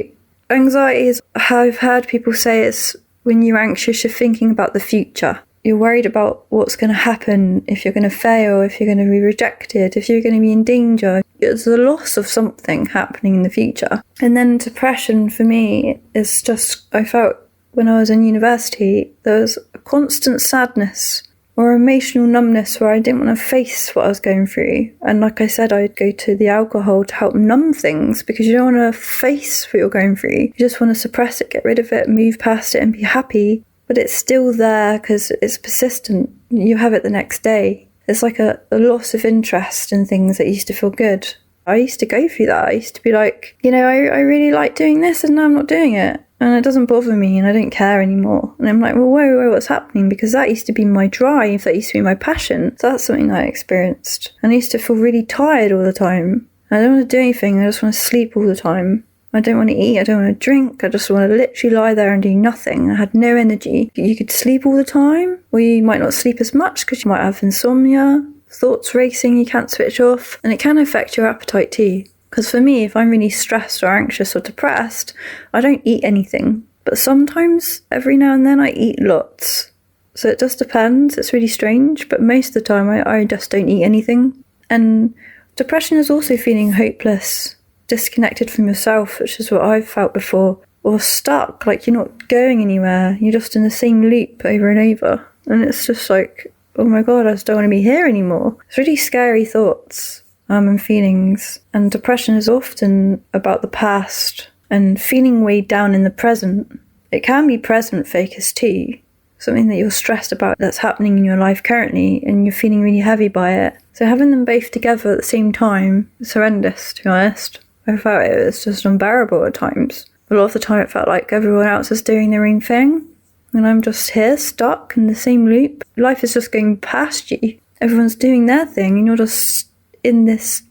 anxiety is, I've heard people say, it's when you're anxious, you're thinking about the future. You're worried about what's going to happen, if you're going to fail, if you're going to be rejected, if you're going to be in danger. It's the loss of something happening in the future. And then depression for me is just, I felt when I was in university, there was a constant sadness or emotional numbness where I didn't want to face what I was going through. And like I said, I'd go to the alcohol to help numb things because you don't want to face what you're going through. You just want to suppress it, get rid of it, move past it and be happy. But it's still there because it's persistent. You have it the next day. It's like a loss of interest in things that used to feel good. I used to go through that. I used to be like, I really like doing this and now I'm not doing it. And it doesn't bother me and I don't care anymore. And I'm like, well, whoa, what's happening? Because that used to be my drive. That used to be my passion. So that's something that I experienced. And I used to feel really tired all the time. I don't want to do anything. I just want to sleep all the time. I don't want to eat. I don't want to drink. I just want to literally lie there and do nothing. I had no energy. You could sleep all the time, or you might not sleep as much because you might have insomnia, thoughts racing, you can't switch off. And it can affect your appetite too. Because for me, if I'm really stressed or anxious or depressed, I don't eat anything. But sometimes, every now and then, I eat lots. So it just depends. It's really strange. But most of the time, I just don't eat anything. And depression is also feeling hopeless, disconnected from yourself, which is what I've felt before. Or stuck, like you're not going anywhere. You're just in the same loop over and over. And it's just like, oh my God, I just don't want to be here anymore. It's really scary thoughts. And feelings. And depression is often about the past and feeling weighed down in the present. It can be present focused too, something that you're stressed about that's happening in your life currently and you're feeling really heavy by it. So having them both together at the same time is horrendous, to be honest. I felt it was just unbearable at times. A lot of the time it felt like everyone else is doing their own thing and I'm just here stuck in the same loop. Life is just going past you. Everyone's doing their thing and you're just in this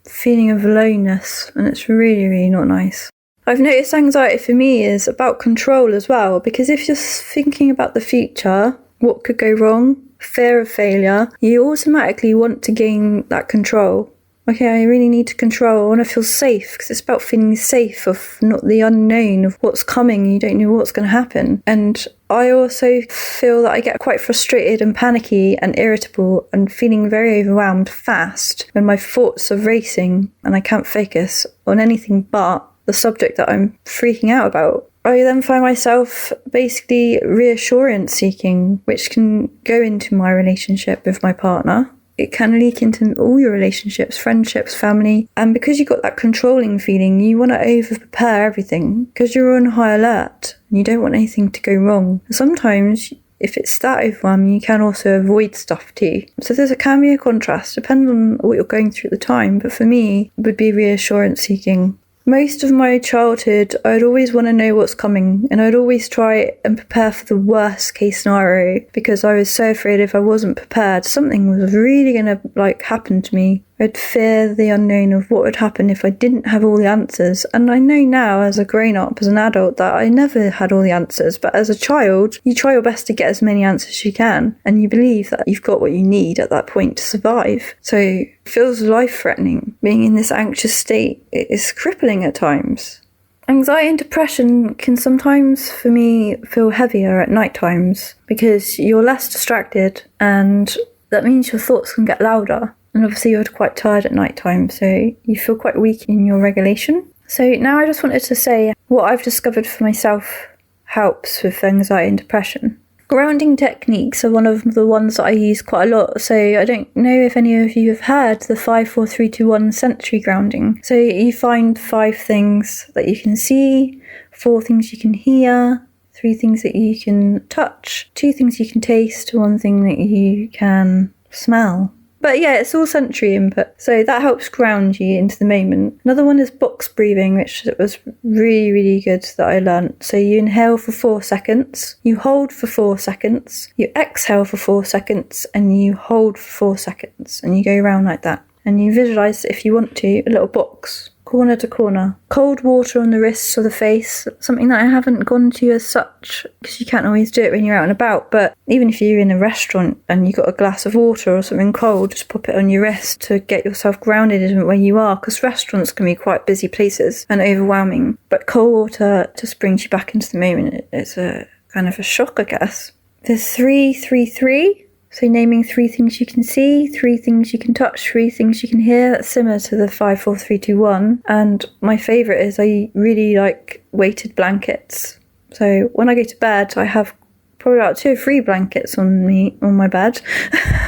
feeling of aloneness, and it's really, really not nice. I've noticed anxiety for me is about control as well, because if you're thinking about the future, what could go wrong, fear of failure, you automatically want to gain that control. Okay, I really need to control. I want to feel safe, because it's about feeling safe of not the unknown of what's coming. You don't know what's going to happen. And I also feel that I get quite frustrated and panicky and irritable and feeling very overwhelmed fast when my thoughts are racing and I can't focus on anything but the subject that I'm freaking out about. I then find myself basically reassurance seeking, which can go into my relationship with my partner. It can leak into all your relationships, friendships, family. And because you've got that controlling feeling, you want to over-prepare everything because you're on high alert and you don't want anything to go wrong. Sometimes, if it's that overwhelming, you can also avoid stuff too. So can be a contrast, depending on what you're going through at the time. But for me, it would be reassurance seeking. Most of my childhood, I'd always want to know what's coming, and I'd always try and prepare for the worst case scenario because I was so afraid if I wasn't prepared, something was really going to happen to me. I'd fear the unknown of what would happen if I didn't have all the answers. And I know now as a grown-up, as an adult, that I never had all the answers. But as a child, you try your best to get as many answers as you can. And you believe that you've got what you need at that point to survive. So it feels life-threatening. Being in this anxious state, it is crippling at times. Anxiety and depression can sometimes, for me, feel heavier at night times because you're less distracted, and that means your thoughts can get louder. And obviously you're quite tired at night time, so you feel quite weak in your regulation. So now I just wanted to say what I've discovered for myself helps with anxiety and depression. Grounding techniques are one of the ones that I use quite a lot. So I don't know if any of you have heard the 5, 4, 3, 2, 1 sensory grounding. So you find 5 things that you can see, 4 things you can hear, 3 things that you can touch, 2 things you can taste, 1 thing that you can smell. But yeah, it's all sensory input, so that helps ground you into the moment. Another one is box breathing, which was really, really good that I learnt. So you inhale for 4 seconds, you hold for 4 seconds, you exhale for 4 seconds, and you hold for 4 seconds, and you go around like that. And you visualise, if you want to, a little box, corner to corner. Cold water on the wrists or the face, something that I haven't gone to as such, because you can't always do it when you're out and about, but even if you're in a restaurant and you've got a glass of water or something cold, just pop it on your wrist to get yourself grounded in where you are, because restaurants can be quite busy places and overwhelming, but cold water just brings you back into the moment. It's a kind of a shock, I guess. There's 3, 3, 3. So naming 3 things you can see, 3 things you can touch, 3 things you can hear. That's similar to the 5, 4, 3, 2, 1. And my favourite is I really like weighted blankets. So when I go to bed, I have probably about 2 or 3 blankets on my bed.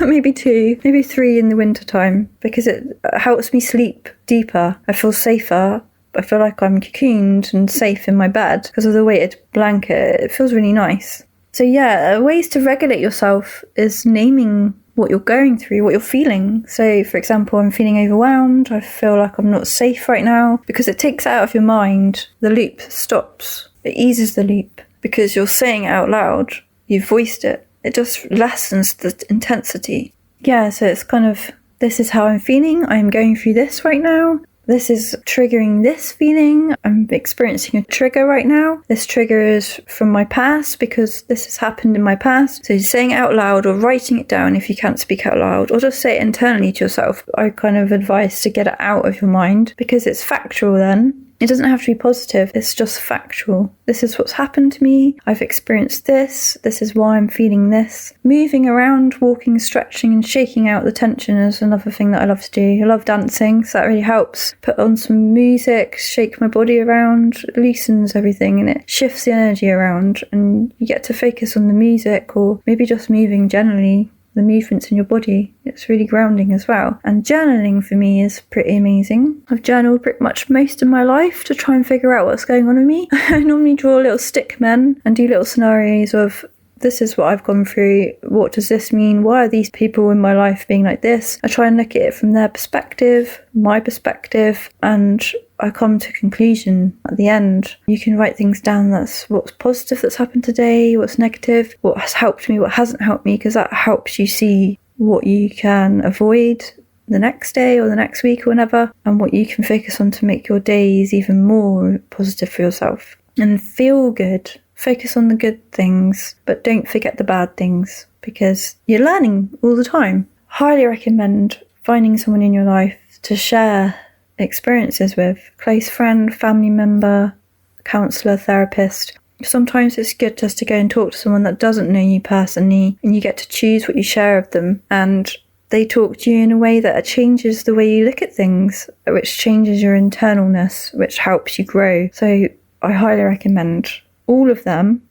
Maybe 2, maybe 3 in the winter time, because it helps me sleep deeper. I feel safer. I feel like I'm cocooned and safe in my bed because of the weighted blanket. It feels really nice. So yeah, ways to regulate yourself is naming what you're going through, what you're feeling. So for example, I'm feeling overwhelmed. I feel like I'm not safe right now, because it takes it out of your mind. The loop stops. It eases the loop because you're saying it out loud. You've voiced it. It just lessens the intensity. Yeah, so it's kind of, this is how I'm feeling. I'm going through this right now. This is triggering this feeling. I'm experiencing a trigger right now. This trigger is from my past because this has happened in my past. So saying it out loud or writing it down if you can't speak out loud, or just say it internally to yourself. I kind of advise to get it out of your mind because it's factual then. It doesn't have to be positive, it's just factual. This is what's happened to me, I've experienced this is why I'm feeling this. Moving around, walking, stretching and shaking out the tension is another thing that I love to do. I love dancing, so that really helps. Put on some music, shake my body around, it loosens everything and it shifts the energy around, and you get to focus on the music or maybe just moving generally. The movements in your body, it's really grounding as well. And journaling for me is pretty amazing. I've journaled pretty much most of my life to try and figure out what's going on with me. I normally draw little stick men and do little scenarios of, this is what I've gone through, what does this mean, why are these people in my life being like this? I try and look at it from their perspective, my perspective, and I come to a conclusion at the end. You can write things down, that's what's positive that's happened today, what's negative, what has helped me, what hasn't helped me, because that helps you see what you can avoid the next day or the next week or whenever, and what you can focus on to make your days even more positive for yourself. And feel good. Focus on the good things, but don't forget the bad things, because you're learning all the time. Highly recommend finding someone in your life to share experiences with, close friend, family member, counsellor, therapist. Sometimes it's good just to go and talk to someone that doesn't know you personally, and you get to choose what you share of them, and they talk to you in a way that changes the way you look at things, which changes your internalness, which helps you grow. So I highly recommend all of them.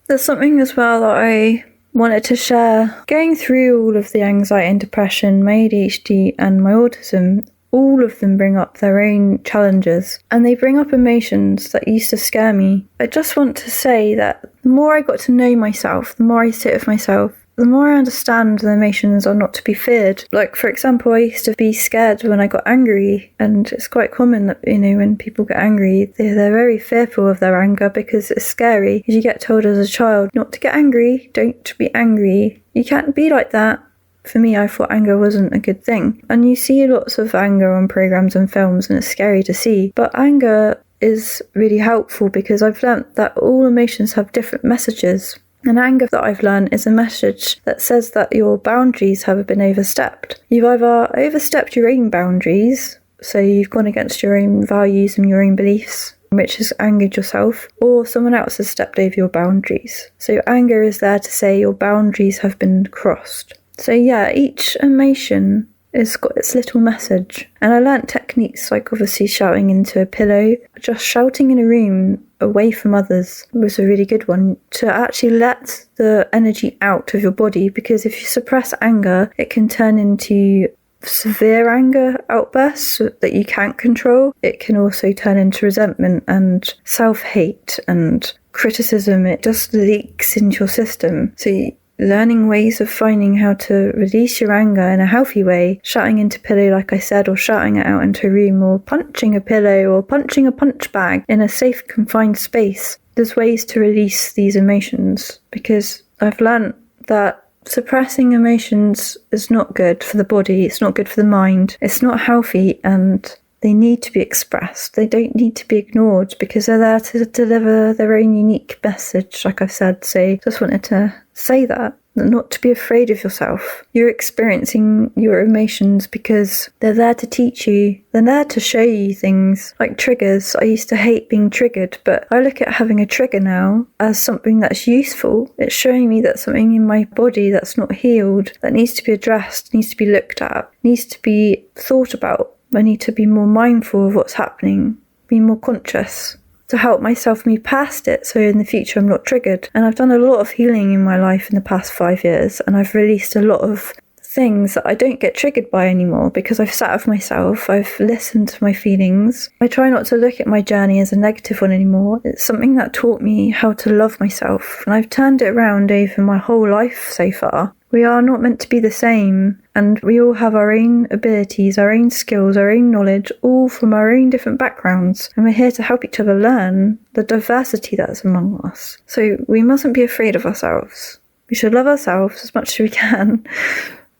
There's something as well that I wanted to share. Going through all of the anxiety and depression, my ADHD and my autism, all of them bring up their own challenges, and they bring up emotions that used to scare me. I just want to say that the more I got to know myself, the more I sit with myself, the more I understand the emotions are not to be feared. Like, for example, I used to be scared when I got angry, and it's quite common that, when people get angry, they're very fearful of their anger because it's scary. You get told as a child not to get angry, don't be angry, you can't be like that. For me, I thought anger wasn't a good thing. And you see lots of anger on programs and films, and it's scary to see. But anger is really helpful because I've learnt that all emotions have different messages. And anger that I've learned is a message that says that your boundaries have been overstepped. You've either overstepped your own boundaries, so you've gone against your own values and your own beliefs, which has angered yourself, or someone else has stepped over your boundaries. So anger is there to say your boundaries have been crossed. So yeah, each emotion has got its little message. And I learnt techniques like obviously shouting into a pillow, just shouting in a room away from others was a really good one, to actually let the energy out of your body, because if you suppress anger, it can turn into severe anger outbursts that you can't control. It can also turn into resentment and self-hate and criticism. It just leaks into your system. So learning ways of finding how to release your anger in a healthy way, shouting into a pillow like I said, or shouting it out into a room, or punching a pillow, or punching a punch bag in a safe confined space. There's ways to release these emotions, because I've learnt that suppressing emotions is not good for the body, it's not good for the mind, it's not healthy, and they need to be expressed. They don't need to be ignored because they're there to deliver their own unique message, like I've said. So just wanted to say that, not to be afraid of yourself. You're experiencing your emotions because they're there to teach you. They're there to show you things like triggers. I used to hate being triggered, but I look at having a trigger now as something that's useful. It's showing me that something in my body that's not healed, that needs to be addressed, needs to be looked at, needs to be thought about. I need to be more mindful of what's happening, be more conscious to help myself move past it so in the future I'm not triggered. And I've done a lot of healing in my life in the past 5 years, and I've released a lot of things that I don't get triggered by anymore because I've sat with myself, I've listened to my feelings. I try not to look at my journey as a negative one anymore. It's something that taught me how to love myself, and I've turned it around over my whole life so far. We are not meant to be the same, and we all have our own abilities, our own skills, our own knowledge, all from our own different backgrounds, and we're here to help each other learn the diversity that's among us. So we mustn't be afraid of ourselves. We should love ourselves as much as we can.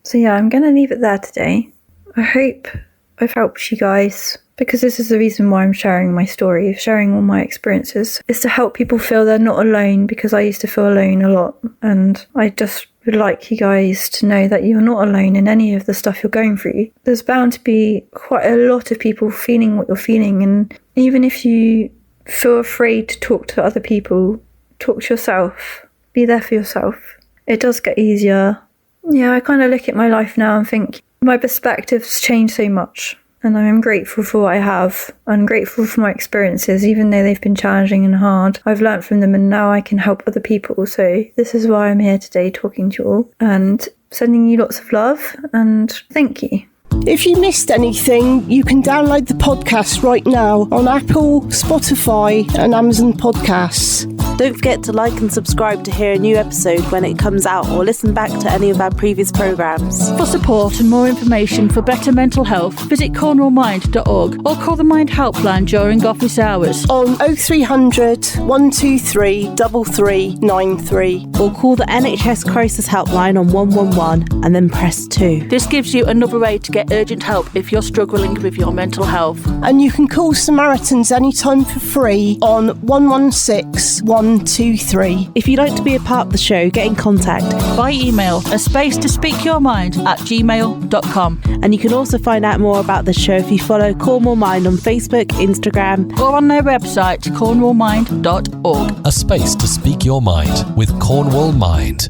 So yeah, I'm going to leave it there today. I hope I've helped you guys, because this is the reason why I'm sharing my story, sharing all my experiences, is to help people feel they're not alone, because I used to feel alone a lot, and I just would like you guys to know that you're not alone in any of the stuff you're going through. There's bound to be quite a lot of people feeling what you're feeling, and even if you feel afraid to talk to other people, talk to yourself, be there for yourself. It does get easier. Yeah, I kind of look at my life now and think my perspective's changed so much, and I'm grateful for what I have. I'm grateful for my experiences, even though they've been challenging and hard. I've learnt from them, and now I can help other people. So this is why I'm here today talking to you all and sending you lots of love, and thank you. If you missed anything, you can download the podcast right now on Apple, Spotify and Amazon Podcasts. Don't forget to like and subscribe to hear a new episode when it comes out, or listen back to any of our previous programmes. For support and more information for better mental health, visit cornwallmind.org or call the Mind Helpline during office hours on 0300 123 3393. Or call the NHS Crisis Helpline on 111 and then press 2. This gives you another way to get urgent help if you're struggling with your mental health. And you can call Samaritans anytime for free on 116 123. If you'd like to be a part of the show, get in contact by email, aspacetospeakyourmind@gmail.com. And you can also find out more about the show if you follow Cornwall Mind on Facebook, Instagram, or on their website, cornwallmind.org. A space to speak your mind with Cornwall Mind.